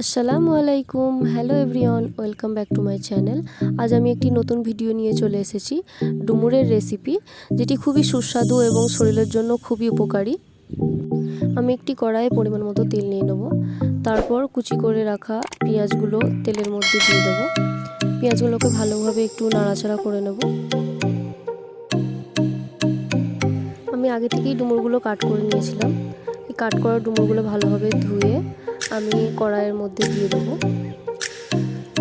আসসালামু আলাইকুম, hello everyone, welcome back to my channel. আজ আমি একটি নতুন ভিডিও নিয়ে চলে এসেছি, ডুমুরের রেসিপি, যেটি খুবই সুস্বাদু এবং শরীরের জন্য খুবই উপকারী। আমি একটি কড়াইয়ে পরিমাণ মতো তেল নিয়ে নেব। তারপর কুচি করে রাখা পেঁয়াজগুলো তেলের মধ্যে দিয়ে দেবো। পেঁয়াজগুলোকে ভালোভাবে একটু নাড়াচাড়া করে নেব। আমি আগে থেকেই ডুমুরগুলো কাট করে নিয়েছিলাম। এই কাট করা ডুমুরগুলো ভালোভাবে ধুয়ে আমি কড়াইয়ের মধ্যে দিয়ে দেবো।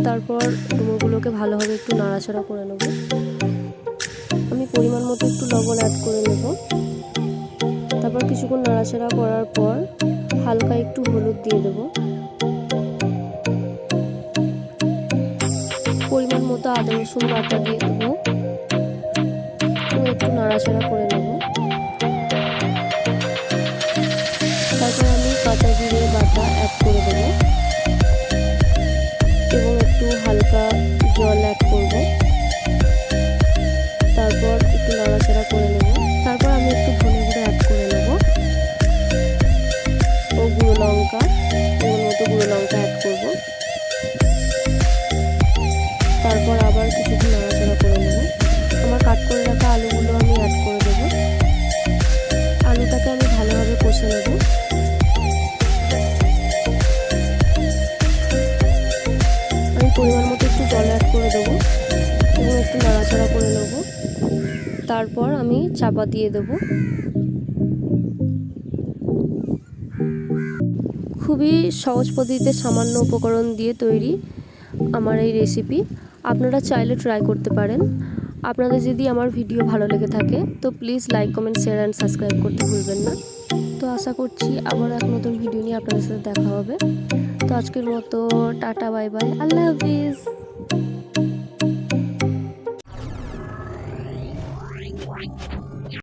তারপর ডুমুরগুলোকে ভালোভাবে একটু নাড়াচাড়া করে নেব। আমি পরিমাণ মতো একটু লবণ অ্যাড করে নেব। তারপর কিছুক্ষণ নাড়াচাড়া করার পর হালকা একটু হলুদ দিয়ে দেব। পরিমাণ মতো আদা রসুন বাটা দিয়ে দেবো এবং একটু নাড়াচাড়া করে নেব। তারপর আমি কাঁচা জিরে বাটা অ্যাড করে দেবো এবং একটু হালকা জল অ্যাড করব। তারপর একটু নাড়াচাড়া করে নেব। তারপর আমি একটু ধনে গুঁড়ো অ্যাড করে নেব ও গুঁড়ো লঙ্কা, এর মতো গুঁড়ো লঙ্কা অ্যাড করব। তারপর আবার কিছুক্ষণ নাড়াচাড়া করে নেব। আমার কাট করে রাখা আলুগুলো আমি অ্যাড করে দেব। আলুটাকে আমি ভালোভাবে কষে নেব। আমি পরিমাণ মতো একটু জল অ্যাড করে দেবো এবং একটু নাড়াচাড়া করে নেব। তারপর আমি চাপা দিয়ে দেব। খুবই সহজ পদ্ধতিতে সামান্য উপকরণ দিয়ে তৈরি আমার এই রেসিপি। আপনারা চাইলে ট্রাই করতে পারেন। আপনাদের যদি আমার ভিডিও ভালো লেগে থাকে তো please like, comment, share and subscribe করতে ভুলবেন না। তো আশা করছি আবার এক নতুন ভিডিও নিয়ে আপনাদের সাথে দেখা হবে। তো আজকের মতো টাটা, বাই বাই, আল্লাহ হাফিজ।